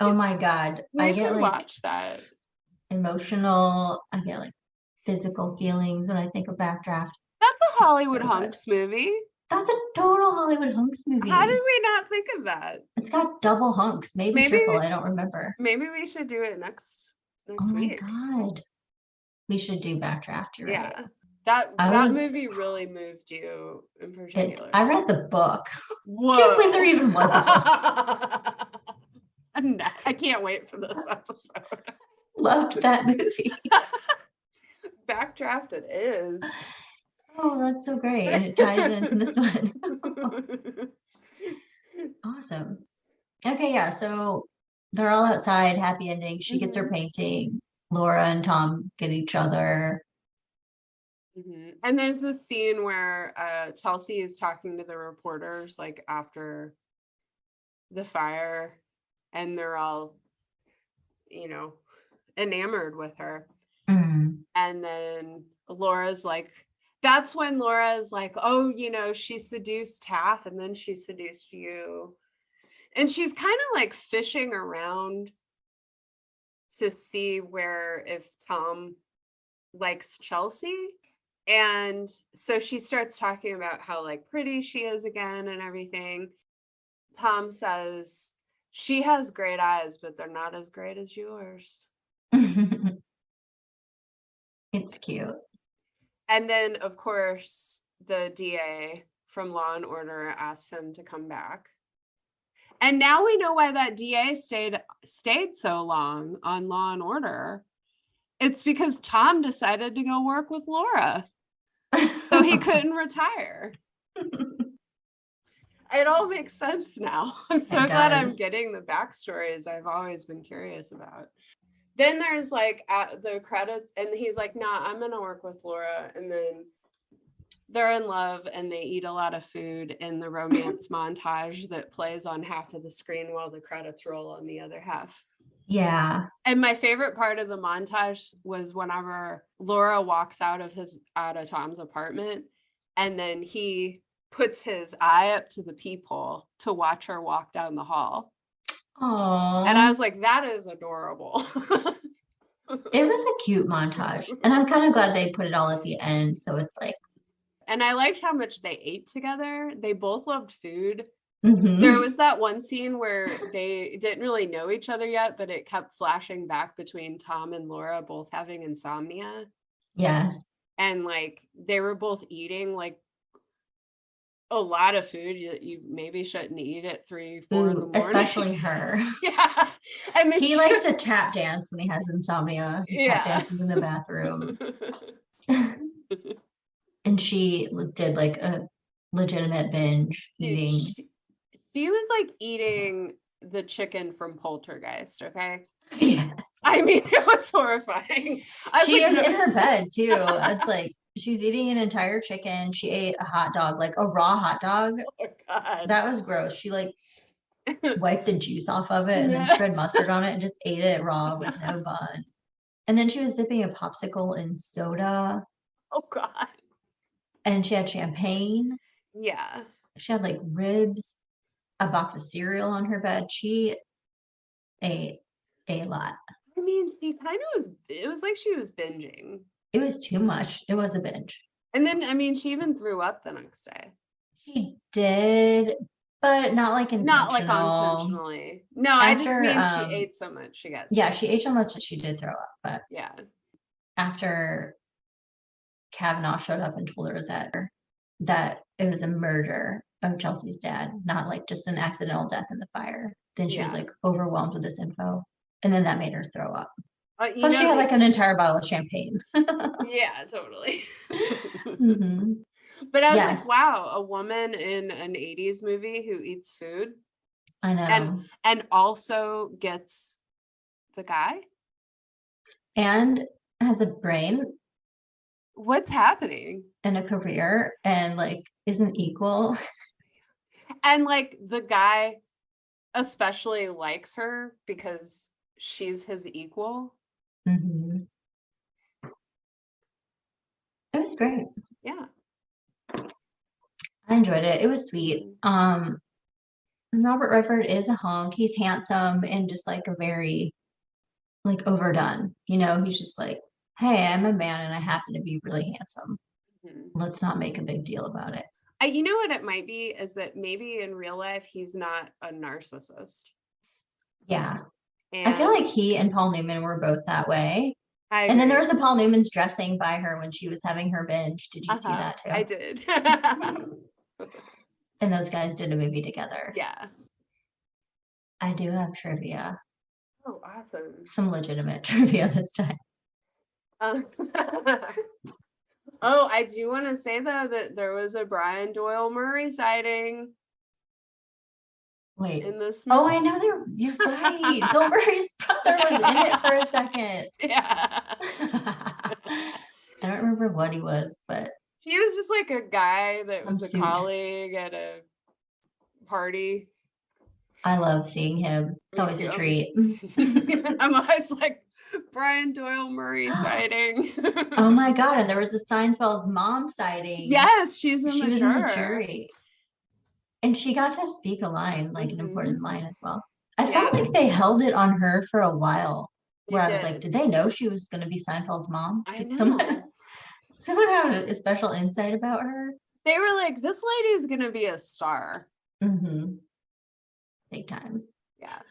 Oh my God. I get like watch that. Emotional. I get like physical feelings when I think of Backdraft. That's a Hollywood Hunks movie. That's a total Hollywood Hunks movie. How did we not think of that? It's got double hunks, maybe triple. I don't remember. Maybe we should do it next oh week. Oh my God. We should do Backdraft. You're right. Yeah. That movie really moved you in particular. I read the book. Whoa. Can't believe there even was a book. I can't wait for this episode. Loved that movie. Backdraft it is. Oh, that's so great. And it ties into this one. Awesome. Okay, yeah. So they're all outside, happy ending. She gets her painting. Laura and Tom get each other. And there's this scene where Chelsea is talking to the reporters like after the fire, and they're all, you know, enamored with her. And then Laura's like, that's when Laura's like, oh, you know, she seduced Taff and then she seduced you. And she's kind of like fishing around to see if Tom likes Chelsea. And so she starts talking about how like pretty she is again and everything. Tom says, she has great eyes, but they're not as great as yours. It's cute. And then, of course, the DA from Law and Order asked him to come back. And now we know why that DA stayed so long on Law and Order. It's because Tom decided to go work with Laura. So he couldn't retire. It all makes sense now. I'm so glad I'm getting the backstories I've always been curious about. Then there's like the credits, and he's like, nah, I'm going to work with Laura. And then they're in love and they eat a lot of food in the romance montage that plays on half of the screen while the credits roll on the other half. Yeah. And my favorite part of the montage was whenever Laura walks out of Tom's apartment, and then he puts his eye up to the peephole to watch her walk down the hall. Oh. And I was like, that is adorable. It was a cute montage. And I'm kind of glad they put it all at the end. So it's like. And I liked how much they ate together. They both loved food. There was that one scene where they didn't really know each other yet, but it kept flashing back between Tom and Laura both having insomnia. Yes. And like they were both eating like a lot of food you maybe shouldn't eat at 3-4 in the morning. Especially her. Yeah. And he likes to tap dance when he has insomnia. He tap dances in the bathroom. And she did like a legitimate binge eating. She was like eating the chicken from Poltergeist, okay? Yes. I mean, it was horrifying. She was in her bed too. It's like she's eating an entire chicken. She ate a hot dog, like a raw hot dog. Oh God. That was gross. She like wiped the juice off of it and then spread mustard on it and just ate it raw with no bun. And then she was dipping a popsicle in soda. Oh God. And she had champagne. Yeah. She had like ribs, a box of cereal on her bed. She ate a lot. I mean, it was like she was binging. It was too much. It was a binge. And then, I mean, she even threw up the next day. She did, but not like intentionally. No, I just mean she ate so much. She got sick. Yeah, she ate so much that she did throw up. But yeah, after Kavanaugh showed up and told her that it was a murder of Chelsea's dad, not like just an accidental death in the fire, then she was like overwhelmed with this info, and then that made her throw up. So she had like an entire bottle of champagne. Yeah, totally. But I was like, wow, a woman in an 80s movie who eats food. I know. And also gets the guy. And has a brain. What's happening? And a career and like isn't equal. And like the guy especially likes her because she's his equal. It was great. Yeah. I enjoyed it. It was sweet. Robert Redford is a hunk. He's handsome and just like a very like overdone. You know, he's just like, hey, I'm a man and I happen to be really handsome. Let's not make a big deal about it. You know what it might be is that maybe in real life he's not a narcissist. Yeah. And I feel like he and Paul Newman were both that way. And then there was a Paul Newman's dressing by her when she was having her binge. Did you see that too? I did. And those guys did a movie together. Yeah. I do have trivia. Oh, awesome. Some legitimate trivia this time. Oh, I do want to say though that there was a Brian Doyle Murray sighting. Wait. In this movie. Oh, I know you're right. Bill Murray's brother was in it for a second. Yeah. I don't remember what he was, but he was just like a guy that was suit. A colleague at a party. I love seeing him. It's always a treat. I'm always like, Brian Doyle Murray sighting. Oh my God. And there was a Seinfeld's mom sighting. Yes, she was in the jury. And she got to speak a line, like an important line as well. I felt like they held it on her for a while. Where I was like, did they know she was going to be Seinfeld's mom? Did someone have a special insight about her? They were like, this lady's going to be a star. Mm-hmm. Big time. Yeah.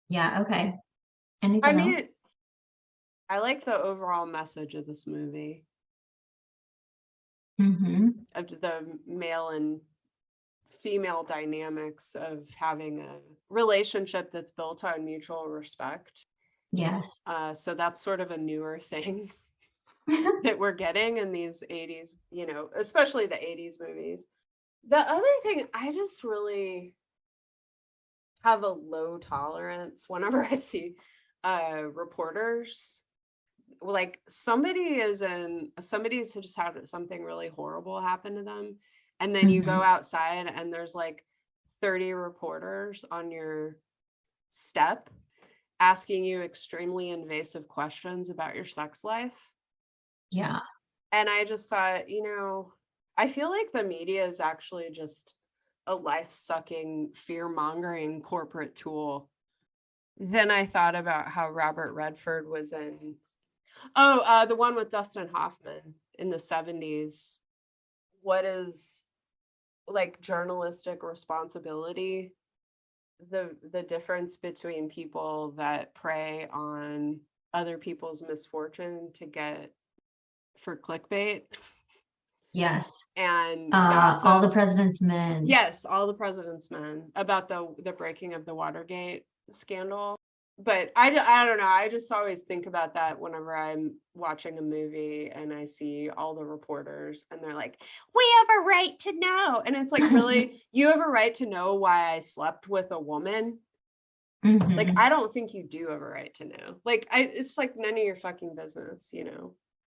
Yeah, okay. Anything else? I like the overall message of this movie. Of the male and female dynamics of having a relationship that's built on mutual respect. Yes. So that's sort of a newer thing that we're getting in these 80s, especially the 80s movies. The other thing, I just really have a low tolerance whenever I see reporters. Like somebody's just had something really horrible happen to them, and then you go outside and there's like 30 reporters on your step asking you extremely invasive questions about your sex life. Yeah. And I just thought, I feel like the media is actually just a life-sucking, fear-mongering corporate tool. Then I thought about how Robert Redford was in the one with Dustin Hoffman in the 70s. What is like journalistic responsibility? The difference between people that prey on other people's misfortune to get for clickbait. Yes. And All the President's Men. Yes, All the President's Men, about the breaking of the Watergate scandal. But I don't know. I just always think about that whenever I'm watching a movie and I see all the reporters and they're like, we have a right to know. And it's like, really, you have a right to know why I slept with a woman? Like, I don't think you do have a right to know. Like, it's like none of your fucking business,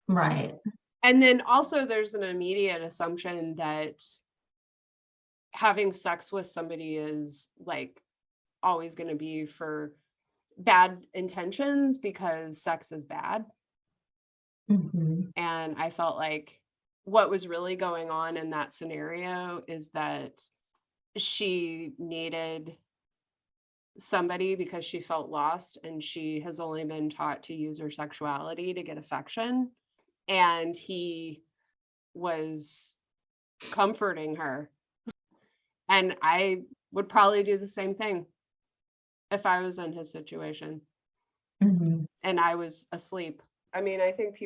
Right. And then also there's an immediate assumption that having sex with somebody is like always going to be for bad intentions because sex is bad. And I felt like what was really going on in that scenario is that she needed somebody because she felt lost, and she has only been taught to use her sexuality to get affection. And he was comforting her. And I would probably do the same thing if I was in his situation and I was asleep. I mean, I think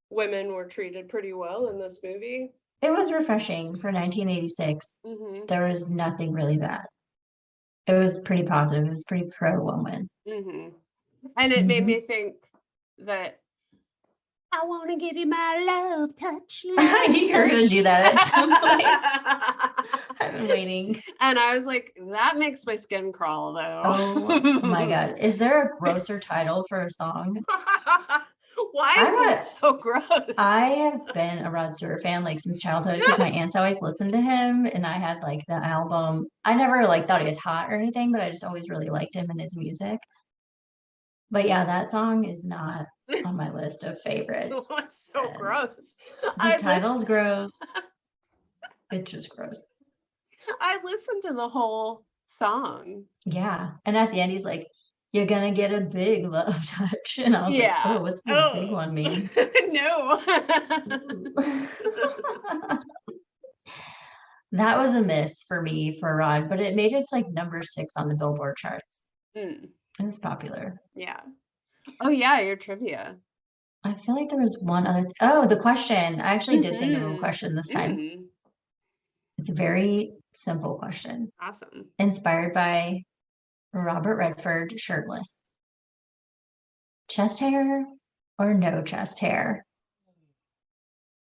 women were treated pretty well in this movie. It was refreshing for 1986. There was nothing really bad. It was pretty positive. It was pretty pro-woman. And it made me think that I want to give you my love touch. I knew you were going to do that at some point. I've been waiting. And I was like, that makes my skin crawl, though. Oh my God. Is there a grosser title for a song? Why is it so gross? I have been a Rod Stewart fan like since childhood because my aunts always listened to him, and I had like the album. I never like thought he was hot or anything, but I just always really liked him and his music. But yeah, that song is not on my list of favorites. It's so gross. The title's gross. It's just gross. I listened to the whole song. Yeah. And at the end, he's like, you're going to get a big love touch. And I was like, oh, what's the big one mean? No. That was a miss for me for Rod, but it made it like number 6 on the Billboard charts. It was popular. Yeah. Oh yeah, your trivia. I feel like there was one other. Oh, the question. I actually did think of a question this time. Mm. It's a very simple question. Awesome. Inspired by Robert Redford, shirtless. Chest hair or no chest hair?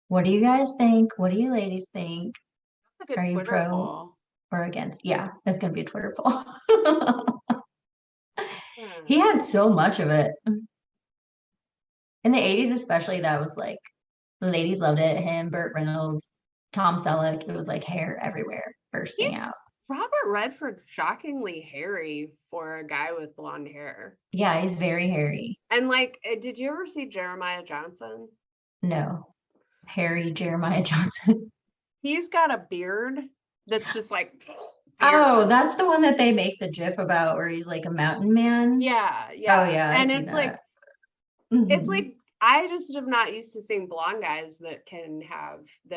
What do you guys think? What do you ladies think? That's a good Are you Twitter pro poll. or against? Yeah, that's going to be a Twitter poll. Hmm. He had so much of it. In the 80s, especially, that was like, the ladies loved it. Him, Burt Reynolds, Tom Selleck. It was like hair everywhere bursting out. Robert Redford, shockingly hairy for a guy with blonde hair. Yeah, he's very hairy. And like, did you ever see Jeremiah Johnson? No, hairy Jeremiah Johnson. He's got a beard that's just like. Oh, beard. that's the one that they make the GIF about where he's like a mountain man. Yeah, Oh yeah. yeah, I And see it's that. like, Mhm. it's like I just am not used to seeing blonde guys that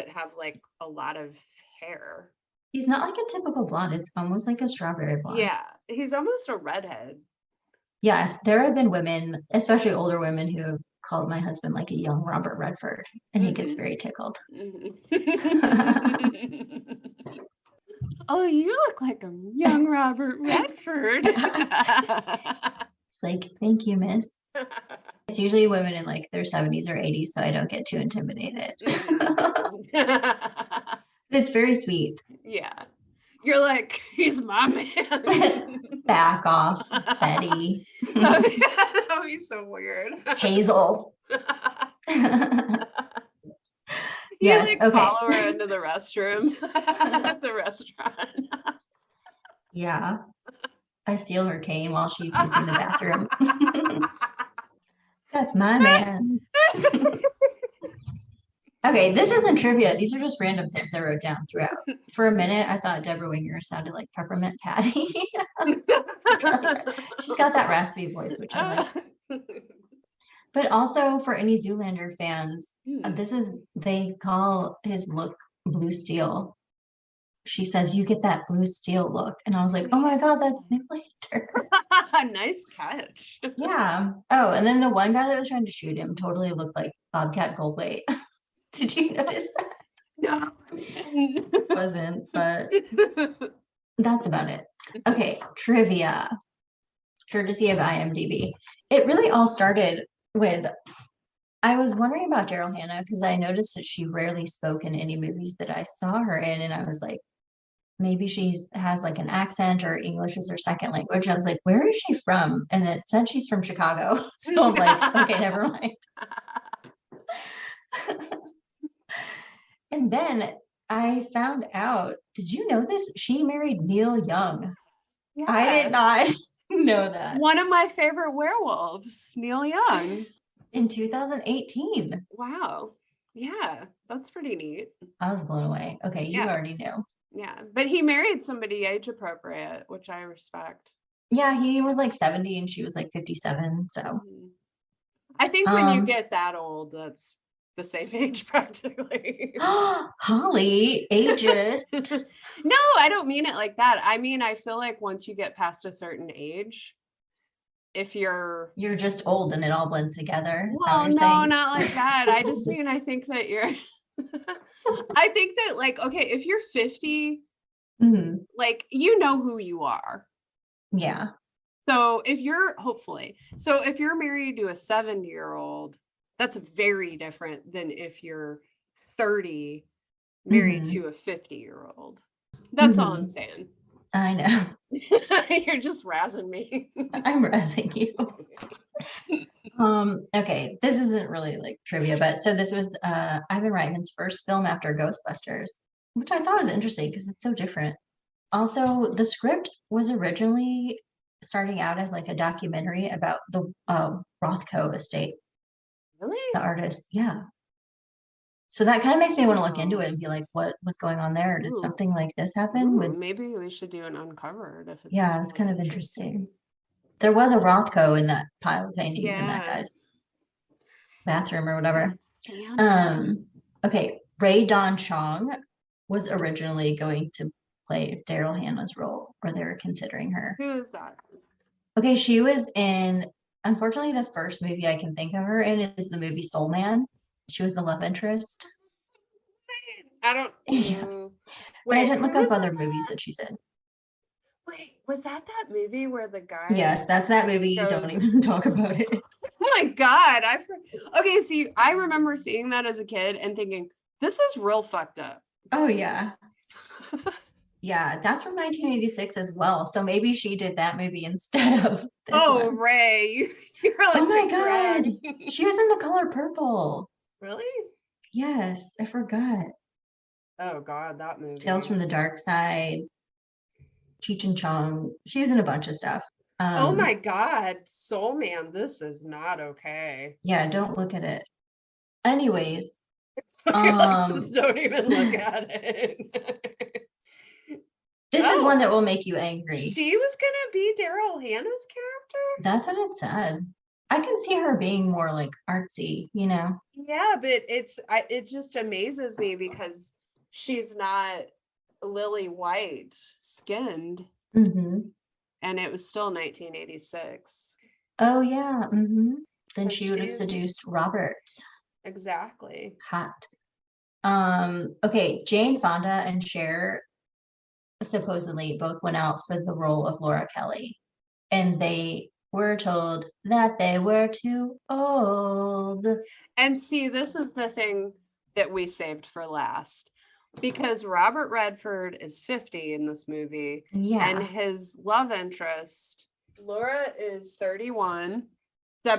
have like a lot of hair. He's not like a typical blonde. It's almost like a strawberry blonde. Yeah, he's almost a redhead. Yes, there have been women, especially older women, who have called my husband like a young Robert Redford, and he gets very tickled. Oh, you look like a young Robert Redford. Like, thank you, miss. It's usually women in like their 70s or 80s, so I don't get too intimidated. It's very sweet. Yeah. You're like, he's my man. Back off, Betty. Oh, yeah, that would be so weird. Hazel. You Yes, like okay. follow her into the restroom at the restaurant. Yeah. I steal her cane while she's using the bathroom. That's my man. Okay, this isn't trivia. These are just random things I wrote down throughout. For a minute, I thought Deborah Winger sounded like Peppermint Patty. She's got that raspy voice, which I like. But also for any Zoolander fans, they call his look blue steel. She says, you get that blue steel look. And I was like, oh my God, that's Zoolander. Nice catch. Yeah. Oh, and then the one guy that was trying to shoot him totally looked like Bobcat Goldthwait. Did you notice that? No. Wasn't, but that's about it. Okay, trivia. Courtesy of IMDb. It really all started with, I was wondering about Daryl Hannah because I noticed that she rarely spoke in any movies that I saw her in. And I was like, maybe she has like an accent or English is her second language. I was like, where is she from? And it said she's from Chicago. So I'm like, okay, never mind. And then I found out, did you know this? She married Neil Young. Yes. I did not know that. One of my favorite werewolves, Neil Young. In 2018. Wow. Yeah, that's pretty neat. I was blown away. Okay, you Yeah. already knew. Yeah, but he married somebody age appropriate, which I respect. Yeah, he was like 70 and she was like 57. So I think when you get that old, that's the same age practically. Holly, ageist. No, I don't mean it like that. I mean, I feel like once you get past a certain age, if you're just old and it all blends together. Well, no, not like that. I just mean I think that you're I think that like, okay, if you're 50, like you know who you are. Yeah. So if you're if you're married to a 70-year-old, that's very different than if you're 30 married to a 50-year-old. That's all I'm saying. I know. You're just razzing me. I'm razzing you. Okay, this isn't really like trivia, but so this was Ivan Reitman's first film after Ghostbusters, which I thought was interesting because it's so different. Also, the script was originally starting out as like a documentary about the Rothko estate. Really? The artist, yeah. So that kind of makes me want to look into it and be like, what was going on there? Did something like this happen? Maybe we should do an uncovered if it's it's kind of interesting. There was a Rothko in that pile of paintings in that guy's bathroom or whatever. Okay, Ray Don Chong was originally going to play Daryl Hannah's role, or they were considering her. Who is that? Okay, she was in, unfortunately, the first movie I can think of her in is the movie Soul Man. She was the love interest. I don't. Yeah. Wait, But I didn't who look up was other in movies that? that she's in. Wait, was that movie where the guy Yes, that's that movie. Don't goes, even talk about it. oh my God, okay, see, I remember seeing that as a kid and thinking, this is real fucked up. Oh, yeah. Yeah, that's from 1986 as well. So maybe she did that movie instead of this Oh, one. Ray, you're like Oh my the drag. God. She was in The Color Purple. Really? Yes, I forgot. Oh God, that movie. Tales from the Dark Side, Cheech and Chong. She was in a bunch of stuff. Oh my God, Soul Man, this is not okay. Yeah, don't look at it. Anyways, Just don't even look at it. this is Oh, one that will make you angry. she was gonna be Daryl Hannah's character? That's what it said. I can see her being more like artsy, you know? Yeah, but it just amazes me because she's not lily white skinned, Mm-hmm. and it was still 1986. Oh yeah. Mm-hmm. Then So she would have she's seduced Robert. exactly. Hot. Okay, Jane Fonda and Cher supposedly both went out for the role of Laura Kelly, and they were told that they were too old. And see, this is the thing that we saved for last. Because Robert Redford is 50 in this movie, Yeah. and his love interest, Laura, is 31.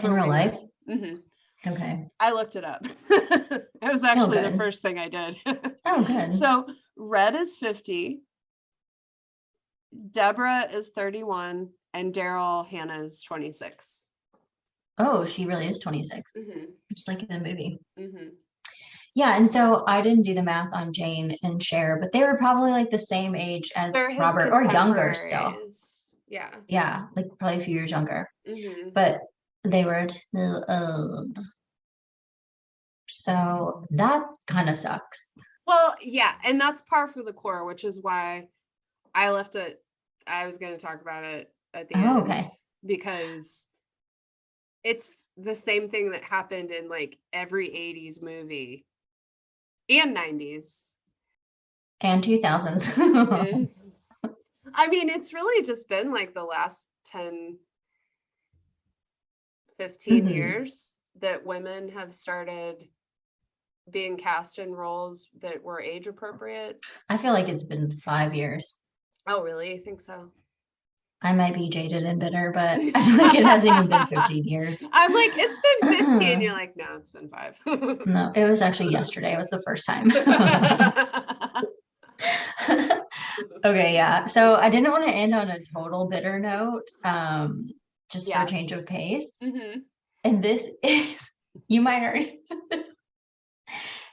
In real life? Mm-hmm. Okay. I looked it up. It was actually the good. first thing I did. Oh, good. So Red is 50, Deborah is 31, and Daryl Hannah is 26. Oh, she really is 26, Mm-hmm. just like in the movie. Mm-hmm. Yeah, and so I didn't do the math on Jane and Cher, but they were probably like the same age as They're his Robert or younger still. contemporaries. Yeah. Yeah, like probably a few years younger. Mm-hmm. But they were too old. So that kind of sucks. Well, yeah, and that's par for the core, which is why I left it. I was going to talk about it at the end. Okay. Because it's the same thing that happened in like every 80s movie and 90s. And 2000s. Mhm. I mean, it's really just been like the last 10, 15 Mhm. years that women have started being cast in roles that were age appropriate. I feel like it's been 5 years. Oh, really? I think so. I might be jaded and bitter, but I feel like it hasn't even been 15 years. I'm like, it's been 15. You're like, no, it's been 5. No, it was actually yesterday. It was the first time. Okay, yeah. So I didn't want to end on a total bitter note, just for Yeah. a change of pace. Mhm. And this is, you might already know this.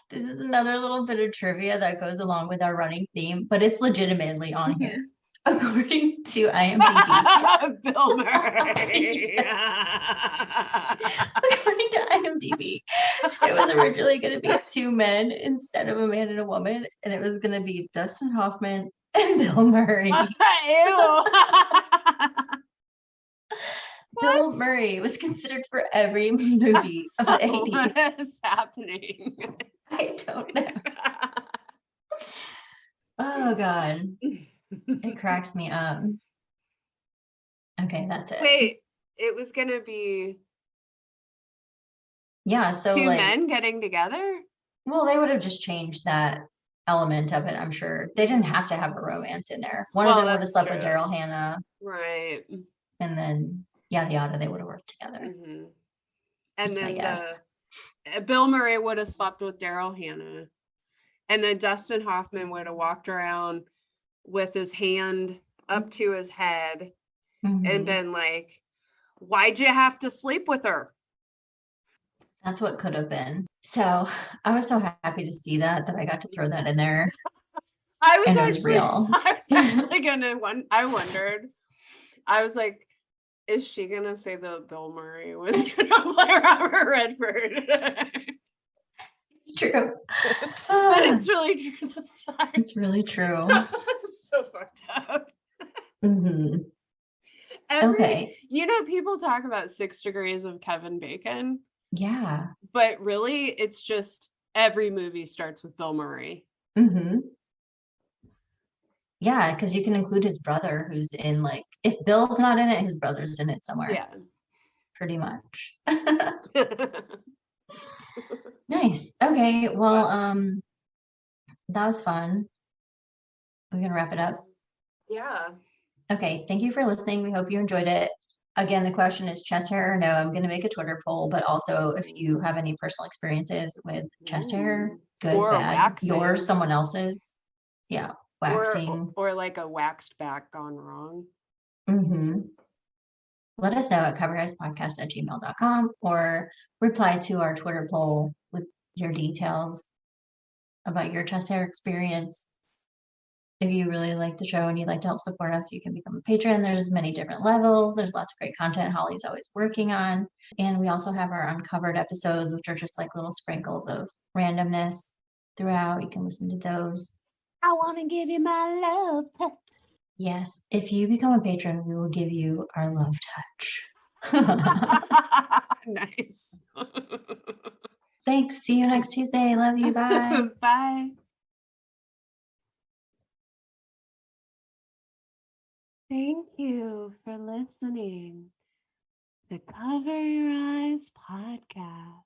This is another little bit of trivia that goes along with our running theme, but it's legitimately on here. According to IMDb. Bill Murray. According to IMDb, it was originally going to be 2 men instead of a man and a woman, and it was going to be Dustin Hoffman and Bill Murray. Ew. Bill Murray was considered for every movie of the 80s. What is happening? I don't know. Oh, God. It cracks me up. Okay, that's it. Wait, it was gonna be Yeah, so 2 like, men getting together? well, they would have just changed that element of it, I'm sure. They didn't have to have a romance in there. One of them would have that's slept with true. Daryl Hannah, Right. and then yada yada, they would have worked together. Mhm. And That's my then guess. Bill Murray would have slept with Daryl Hannah. And then Dustin Hoffman would have walked around with his hand up to his head and Mhm. been like, why'd you have to sleep with her? That's what could have been. So I was so happy to see that I got to throw that in there. And it was real. I was actually gonna I wondered. I was like, is she gonna say that Bill Murray was gonna play Robert Redford? It's true. But it's really true this time. It's really true. It's so fucked up. Mhm. Okay. You know, people talk about 6 degrees of Kevin Bacon, Yeah. but really it's just every movie starts with Bill Murray. Mm-hmm. Yeah, because you can include his brother who's in like, if Bill's not in it, his brother's in it somewhere. Yeah. Pretty much. Nice. Okay. Well, that was fun. We're gonna wrap it up. Yeah. Okay. Thank you for listening. We hope you enjoyed it. Again, the question is chest hair or no. I'm gonna make a Twitter poll, but also if you have any personal experiences with chest hair, good, Or bad, waxing. yours, someone else's. Yeah, waxing. Or like a waxed back gone wrong. Mm-hmm. Let us know at coverhouspodcast@gmail.com or reply to our Twitter poll with your details about your chest hair experience. If you really like the show and you'd like to help support us, you can become a patron. There's many different levels. There's lots of great content Holly's always working on. And we also have our uncovered episodes, which are just like little sprinkles of randomness throughout. You can listen to those. I want to give you my love touch. Yes. If you become a patron, we will give you our love touch. Nice. Thanks. See you next Tuesday. Love you. Bye. Bye. Thank you for listening to Cover Your Eyes podcast.